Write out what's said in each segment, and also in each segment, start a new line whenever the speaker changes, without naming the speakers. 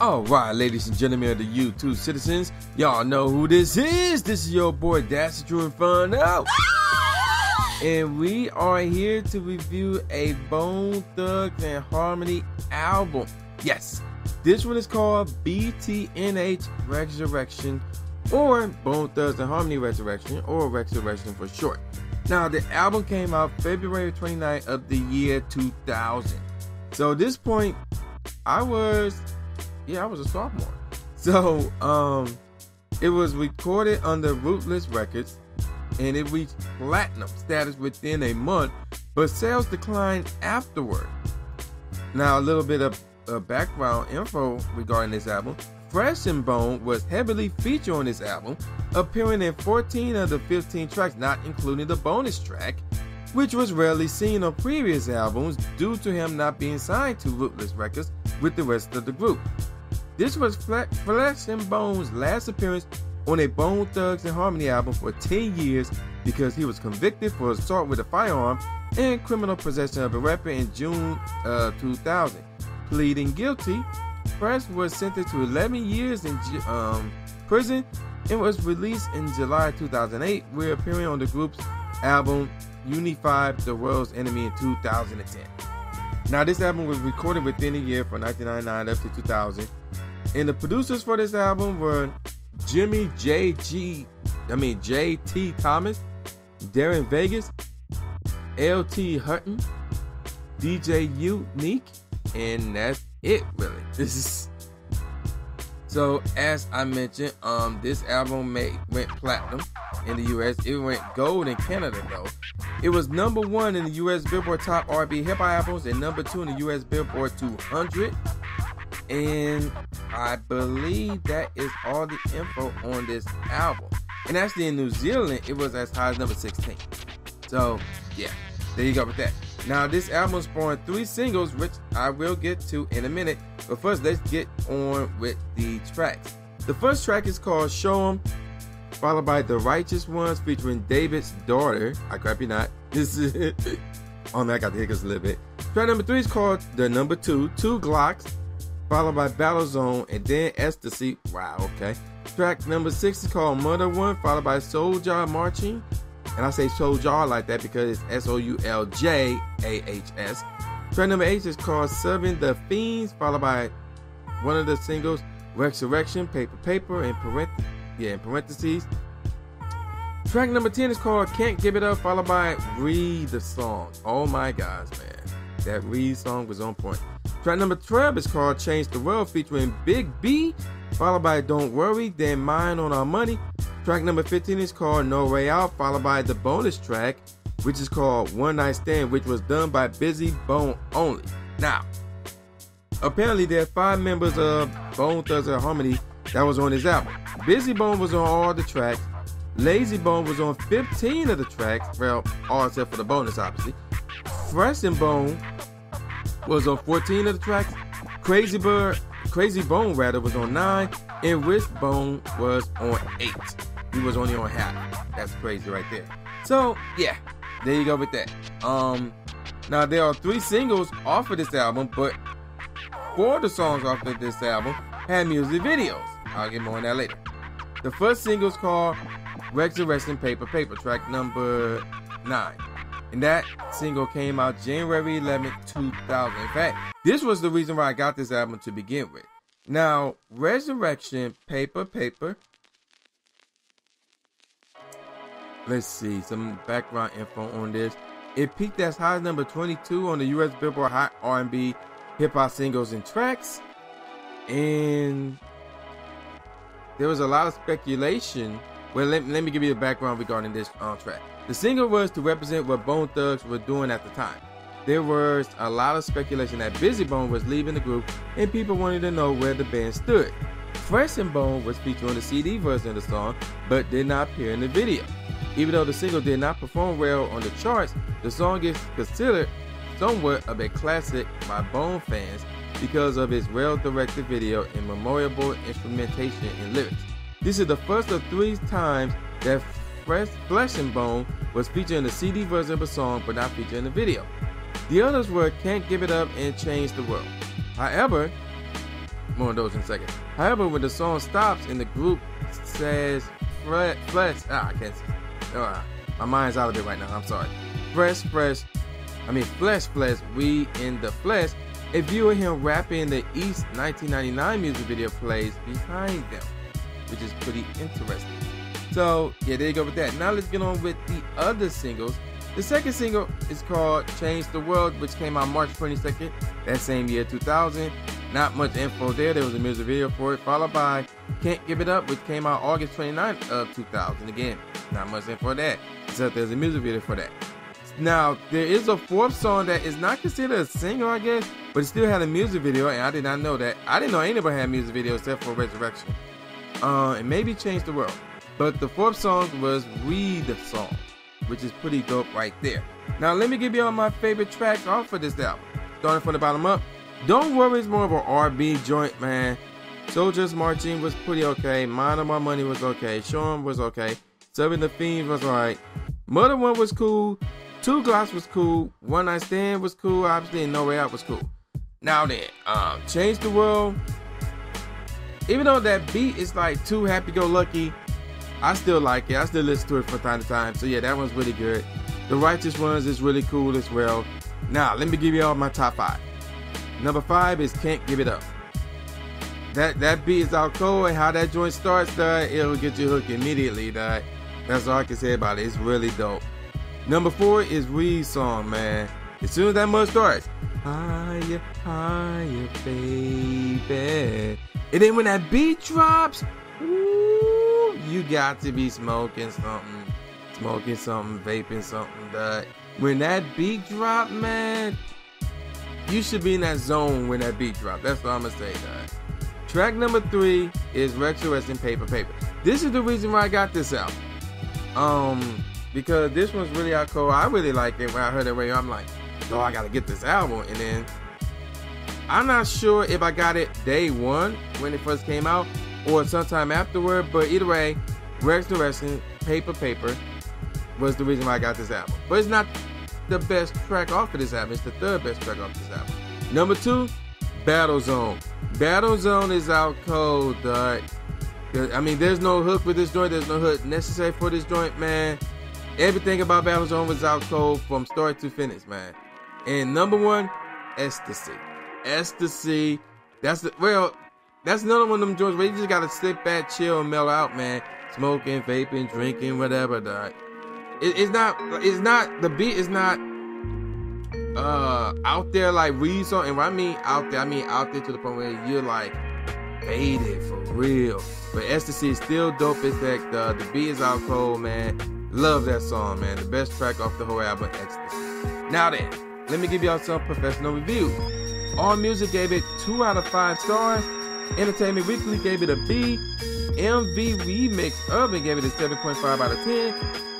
Alright, ladies and gentlemen of the YouTube citizens, y'all know who this is. This is your boy That's the True Inferno. And we are here to review a Bone Thugs and Harmony album. Yes, this one is called BTNHResurrection, or Bone Thugs and Harmony Resurrection, or Resurrection for short. Now, the album came out February 29th of the year 2000. So at this point, I was a sophomore. So it was recorded under Ruthless Records, and it reached platinum status within a month, but sales declined afterward. Now, a little bit of background info regarding this album. Fresh and Bone was heavily featured on this album, appearing in 14 of the 15 tracks, not including the bonus track, which was rarely seen on previous albums due to him not being signed to Ruthless Records with the rest of the group. This was Fresh and Bone's last appearance on a Bone Thugs and Harmony album for 10 years because he was convicted for assault with a firearm and criminal possession of a weapon in June 2000. Pleading guilty, Fresh was sentenced to 11 years in prison and was released in July 2008, where appearing on the group's album Unified the World's Enemy in 2010. Now, this album was recorded within a year from 1999 up to 2000. And the producers for this album were Jimmy J.T. Thomas, Darren Vegas, L.T. Hutton, DJ Unique, and that's it, really. So, as I mentioned, this album went platinum in the U.S. It went gold in Canada, though. It was #1 in the U.S. Billboard Top R&B Hip Hop Albums and #2 in the U.S. Billboard 200. And I believe that is all the info on this album. And actually in New Zealand, it was as high as #16. So, yeah, there you go with that. Now, this album spawned 3 singles, which I will get to in a minute. But first, let's get on with the tracks. The first track is called Show 'Em, followed by The Righteous Ones featuring David's daughter. I crap you not. This is oh man, I got the hiccups a little bit. Track number 3 is called The Number 2, Two Glocks, followed by Battle Zone, and then Ecstasy. Wow, okay. Track number 6 is called Mother One, followed by Soulja Marching. And I say Soulja like that because it's Souljahs. Track number 8 is called Serving the Fiends, followed by one of the singles, Resurrection, Paper, in parentheses. Track number 10 is called Can't Give It Up, followed by Read the Song. Oh my gosh, man. That Read song was on point. Track number 12 is called Change the World, featuring Big B, followed by Don't Worry, then Mine on Our Money. Track number 15 is called No Way Out, followed by the bonus track, which is called One Night Stand, which was done by Busy Bone only. Now, apparently there are 5 members of Bone Thugs and Harmony that was on this album. Busy Bone was on all the tracks. Lazy Bone was on 15 of the tracks, well, all except for the bonus, obviously. Fresh and Bone was on 14 of the tracks. Crazy Bone was on 9, and Wishbone was on 8. He was only on half. That's crazy right there. So, yeah, there you go with that. Now there are 3 singles off of this album, but 4 of the songs off of this album had music videos. I'll get more on that later. The first single is called Resurrection, Paper, track number 9. And that single came out January 11th, 2000. In fact, this was the reason why I got this album to begin with. Now, Resurrection, Paper. Let's see, some background info on this. It peaked as high as number 22 on the U.S. Billboard Hot R&B Hip Hop Singles and Tracks. And there was a lot of speculation. Well, let me give you the background regarding this track. The single was to represent what Bone Thugs were doing at the time. There was a lot of speculation that Busy Bone was leaving the group, and people wanted to know where the band stood. Fresh and Bone was featured on the CD version of the song, but did not appear in the video. Even though the single did not perform well on the charts, the song is considered somewhat of a classic by Bone fans because of its well-directed video and memorable instrumentation and lyrics. This is the first of 3 times that Flesh and Bone was featured in the CD version of a song but not featured in the video. The others were Can't Give It Up and Change the World. However, more of those in a second. However, when the song stops and the group says flesh, I can't see. My mind's out of it right now. I'm sorry. Flesh, we in the flesh. A view of him rapping the East 1999 music video plays behind them, which is pretty interesting. So yeah, there you go with that. Now let's get on with the other singles. The second single is called Change the World, which came out March 22nd, that same year, 2000. Not much info there. There was a music video for it, followed by Can't Give It Up, which came out August 29th of 2000. Again, not much info for that, except there's a music video for that. Now, there is a fourth song that is not considered a single, I guess, but it still had a music video, and I did not know that. I didn't know anybody had a music video except for Resurrection. And maybe Change the World. But the fourth song was We the Song, which is pretty dope right there. Now, let me give you all my favorite tracks off of this album. Starting from the bottom up. Don't Worry is more of an R&B joint, man. Soldiers Marching was pretty okay. Mind on My Money was okay. Show 'Em was okay. Serving the Fiends was alright. Mother One was cool. Two Glocks was cool. One Night Stand was cool. Obviously, and No Way Out was cool. Now then, Change the World. Even though that beat is like too happy-go-lucky, I still like it. I still listen to it from time to time. So yeah, that one's really good. The Righteous Ones is really cool as well. Now, let me give you all my top 5. Number 5 is Can't Give It Up. That beat is out cold, and how that joint starts, it'll get you hooked immediately, That's all I can say about it. It's really dope. Number 4 is Reed's song, man. As soon as that mud starts, higher, higher, baby. And then when that beat drops, ooh, you got to be smoking something, vaping something, When that beat drop, man, you should be in that zone when that beat drop. That's what I'm gonna say, Track number 3 is Resurrection Paper. This is the reason why I got this out. Because this one's really out cold. I really like it. When I heard it radio, I'm like, oh, I gotta get this album. And then I'm not sure if I got it day one when it first came out or sometime afterward, but either way, Resurrection Paper was the reason why I got this album. But it's not the best track off of this album. It's the third best track off this album. Number 2, Battle Zone. Battle Zone is out cold, I mean, there's no hook with this joint. There's no hook necessary for this joint, man. Everything about Battle Zone was out cold from start to finish, man. And number 1, Ecstasy. Ecstasy. That's another one of them joints where you just gotta sit back, chill, and mellow out, man. Smoking, vaping, drinking, whatever, the beat is not out there like Reed song. And when I mean out there to the point where you're like faded for real. But Ecstasy is still dope as heck. The beat is out cold, man. Love that song, man. The best track off the whole album, Ecstasy. Now then, let me give y'all some professional reviews. AllMusic gave it 2 out of 5 stars. Entertainment Weekly gave it a B. MV Remix Urban gave it a 7.5 out of 10.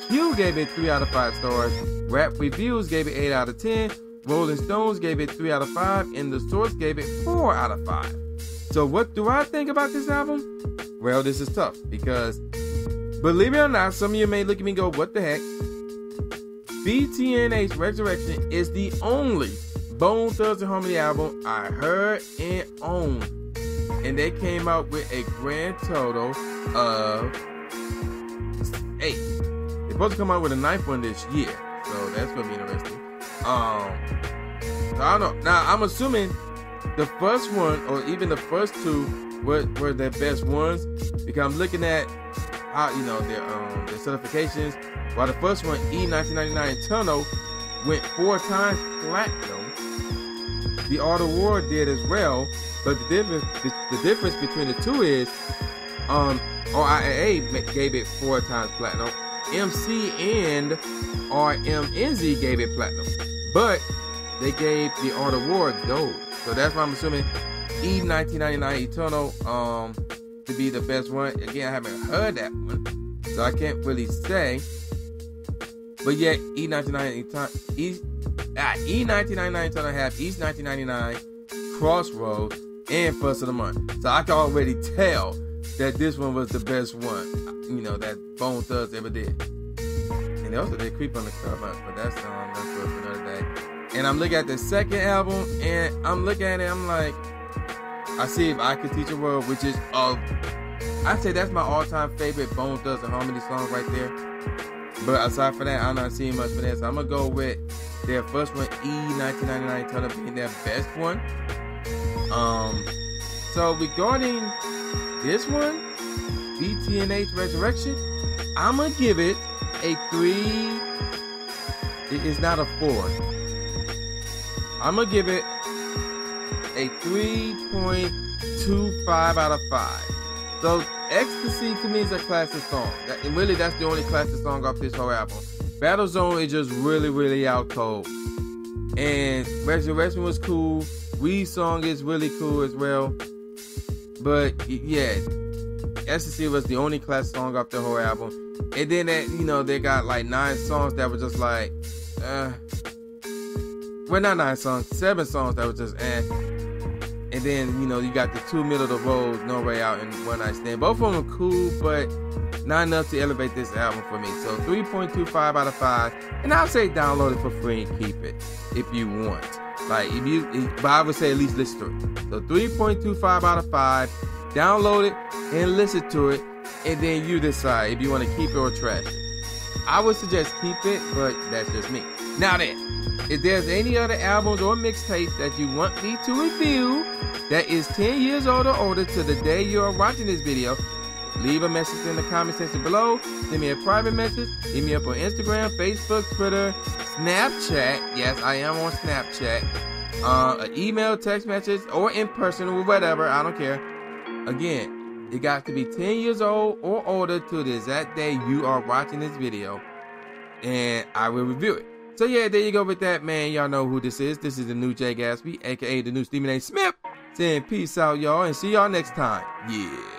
Q gave it 3 out of 5 stars. Rap Reviews gave it 8 out of 10. Rolling Stones gave it 3 out of 5. And The Source gave it 4 out of 5. So what do I think about this album? Well, this is tough because, believe it or not, some of you may look at me and go, what the heck? BTNHResurrection is the only Bone Thugs-n-Harmony album I heard and owned. And they came out with a grand total of 8. They're supposed to come out with a 9th one this year. So that's going to be interesting. So I don't know. Now, I'm assuming the first one or even the first 2 were their best ones, because I'm looking at how, their certifications. While the first one, E1999 Inferno, went 4 times platinum. The Art of War did as well, but the difference between the 2 is RIAA gave it 4 times platinum. MC and RMNZ gave it platinum, but they gave the Art of War gold. So that's why I'm assuming E1999 Eternal to be the best one. Again, I haven't heard that one, so I can't really say. But yet, E1999 Eternal have East 1999, Crossroads, and First of the Month. So I can already tell that this one was the best one, that Bone Thugs ever did. And they also did Creep on the Cover, but that's for another day. And I'm looking at the second album, and I'm looking at it, I'm like, I See If I Could Teach a World, which is I'd say that's my all-time favorite Bone Thugs and Harmony song right there. But aside from that, I'm not seeing much for that. So I'm gonna go with their first one, E1999, turn up being their best one. So regarding this one, BTNHResurrection, I'm gonna give it a 3. It's not a 4. I'm gonna give it a 3.25 out of 5. So Ecstasy to me is a classic song. Really, that's the only classic song off this whole album. Battle Zone is just really, really out cold. And Resurrection was cool. Weed Song is really cool as well. But yeah, Ecstasy was the only classic song off the whole album. And then they got like 9 songs that were just like, well, not 9 songs, 7 songs that were just And then, you got the 2 middle of the road, No Way Out and One Night Stand. Both of them are cool, but not enough to elevate this album for me. So 3.25 out of 5. And I'll say download it for free and keep it if you want. But I would say at least listen to it. So 3.25 out of 5. Download it and listen to it. And then you decide if you want to keep it or trash it. I would suggest keep it, but that's just me. Now then, if there's any other albums or mixtapes that you want me to review that is 10 years old or older to the day you're watching this video, leave a message in the comment section below. Send me a private message. Hit me up on Instagram, Facebook, Twitter, Snapchat. Yes, I am on Snapchat. An email, text message, or in person or whatever. I don't care. Again, it got to be 10 years old or older to the exact day you are watching this video, and I will review it. So yeah, there you go with that, man. Y'all know who this is. This is the new Jay Gatsby, aka the new Stephen A. Smith. Saying peace out, y'all, and see y'all next time. Yeah.